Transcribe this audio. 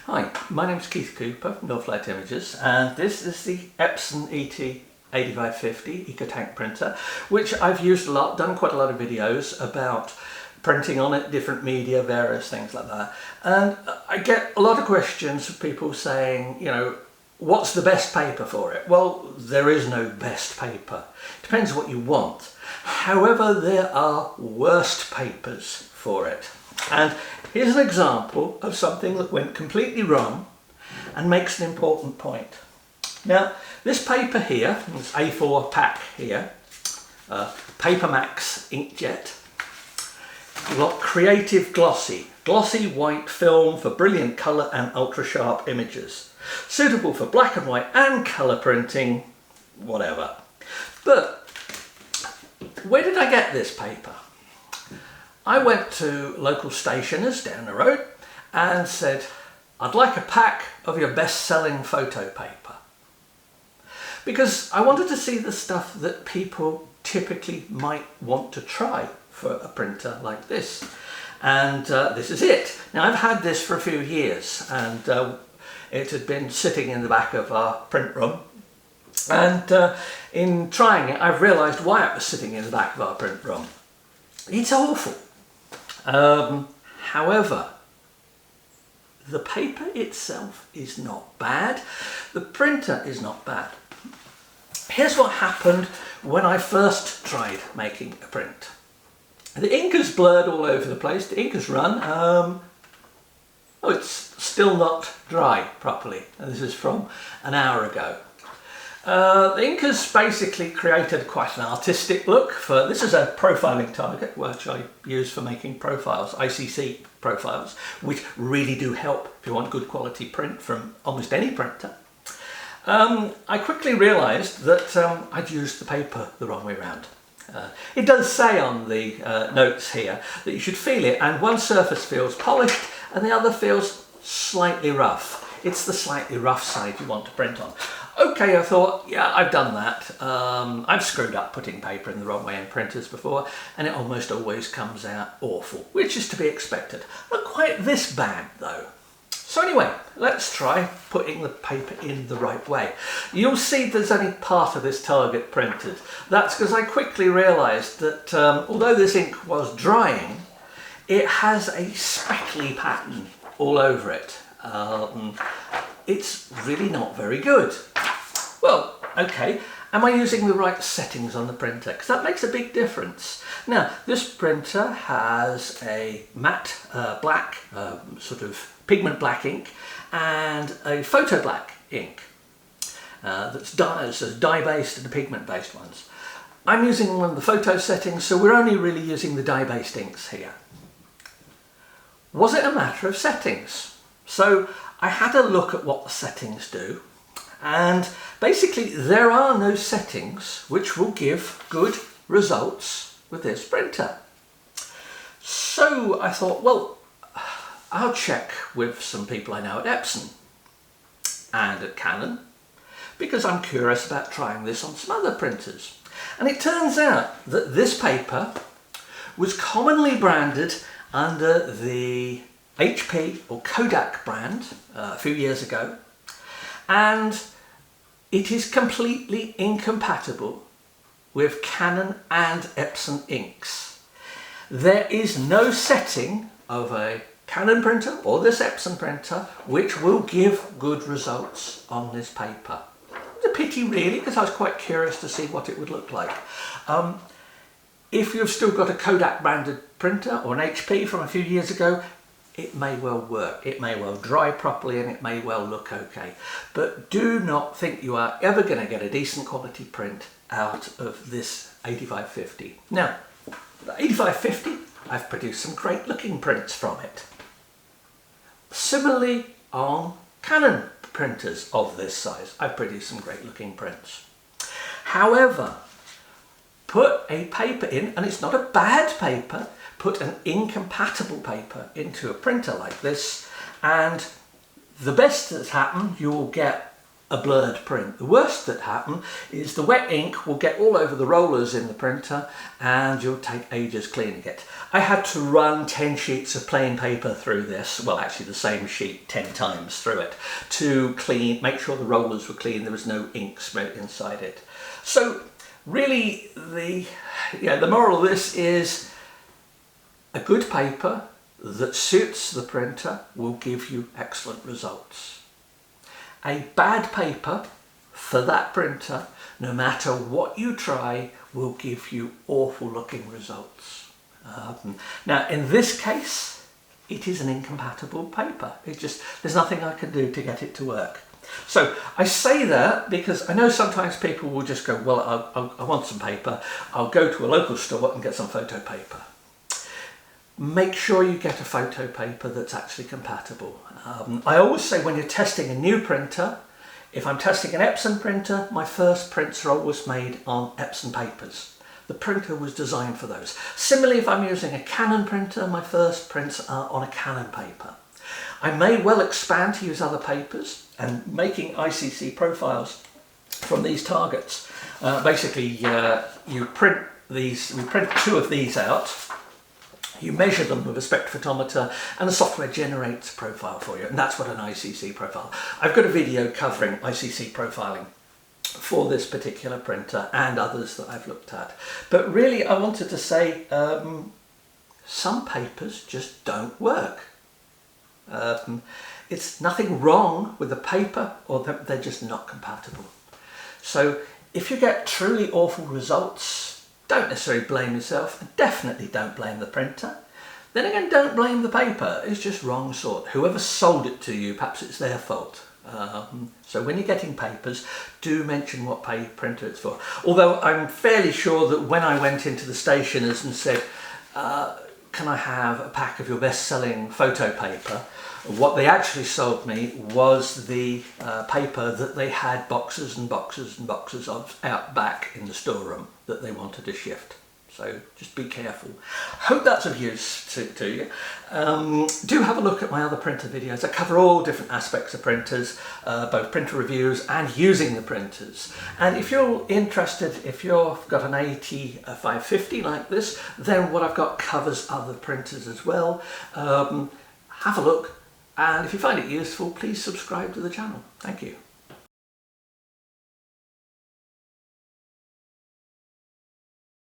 Hi, my name is Keith Cooper from Northlight Images, and this is the Epson ET-8550 EcoTank printer, which I've used a lot, done quite a lot of videos about printing on it, different media, various things like that. And I get a lot of questions from people saying, what's the best paper for it? Well, there is no best paper. Depends what you want. However, there are worst papers for it. And here's an example of something that went completely wrong and makes an important point. Now, this paper here, this A4 pack here, Paper Max Inkjet, you've got Creative Glossy, glossy white film for brilliant colour and ultra sharp images, suitable for black and white and colour printing, whatever. But where did I get this paper? I went to local stationers down the road and said, I'd like a pack of your best-selling photo paper. Because I wanted to see the stuff that people typically might want to try for a printer like this. And this is it. Now, I've had this for a few years, and it had been sitting in the back of our print room. And in trying it, I've realised why it was sitting in the back of our print room. It's awful. However, the paper itself is not bad. The printer is not bad. Here's what happened when I first tried making a print. The ink is blurred all over the place. The ink has run. Oh, it's still not dry properly. And this is from an hour ago. The ink has basically created quite an artistic look. This is a profiling target, which I use for making profiles, ICC profiles, which really do help if you want good quality print from almost any printer. I quickly realised that I'd used the paper the wrong way around. It does say on the notes here that you should feel it, and one surface feels polished and the other feels slightly rough. It's the slightly rough side you want to print on. Okay, I thought, yeah, I've done that. I've screwed up putting paper in the wrong way in printers before, and it almost always comes out awful, which is to be expected. Not quite this bad, though. So anyway, let's try putting the paper in the right way. You'll see there's only part of this target printed. That's because I quickly realised that although this ink was drying, it has a speckly pattern all over it. It's really not very good. Well, okay, am I using the right settings on the printer? Because that makes a big difference. Now, this printer has a matte black, sort of pigment black ink, and a photo black ink that's dye-based and the pigment-based ones. I'm using one of the photo settings, so we're only really using the dye-based inks here. Was it a matter of settings? So I had a look at what the settings do, and basically there are no settings which will give good results with this printer. So I thought, well, I'll check with some people I know at Epson and at Canon, because I'm curious about trying this on some other printers. And it turns out that this paper was commonly branded under the HP or Kodak brand a few years ago, and it is completely incompatible with Canon and Epson inks. There is no setting of a Canon printer or this Epson printer which will give good results on this paper. It's a pity really, because I was quite curious to see what it would look like. If you've still got a Kodak branded printer or an HP from a few years ago, it may well work, it may well dry properly, and it may well look okay. But do not think you are ever going to get a decent quality print out of this 8550. Now, the 8550, I've produced some great looking prints from it. Similarly, on Canon printers of this size, I've produced some great looking prints. However, put a paper in, and it's not a bad paper, put an incompatible paper into a printer like this, and the best that's happened, you will get a blurred print. The worst that happen is the wet ink will get all over the rollers in the printer and you'll take ages cleaning it. I had to run 10 sheets of plain paper through this, well actually the same sheet 10 times through it, to make sure the rollers were clean, there was no ink smeared inside it. So really the moral of this is a good paper that suits the printer will give you excellent results. A bad paper for that printer, no matter what you try, will give you awful looking results. Now in this case, it is an incompatible paper. There's nothing I can do to get it to work. So I say that because I know sometimes people will just go, well, I want some paper. I'll go to a local store and get some photo paper. Make sure you get a photo paper that's actually compatible. I always say when you're testing a new printer, if I'm testing an Epson printer, my first prints are always made on Epson papers. The printer was designed for those. Similarly, if I'm using a Canon printer, my first prints are on a Canon paper. I may well expand to use other papers, and making ICC profiles from these targets. Basically, we print 2 of these out. You measure them with a spectrophotometer and the software generates a profile for you, and that's what an ICC profile. I've got a video covering ICC profiling for this particular printer and others that I've looked at. But really I wanted to say some papers just don't work. It's nothing wrong with the paper, or they're just not compatible. So if you get truly awful results, don't necessarily blame yourself, and definitely don't blame the printer. Then again, don't blame the paper, it's just wrong sort. Whoever sold it to you, perhaps it's their fault. So when you're getting papers, do mention what printer it's for. Although I'm fairly sure that when I went into the stationers and said, can I have a pack of your best-selling photo paper, what they actually sold me was the paper that they had boxes and boxes and boxes of out back in the storeroom that they wanted to shift. So just be careful. Hope that's of use to you. Do have a look at my other printer videos. I cover all different aspects of printers, both printer reviews and using the printers. And if you're interested, if you've got an ET-8550 like this, then what I've got covers other printers as well. Have a look, and if you find it useful, please subscribe to the channel. Thank you.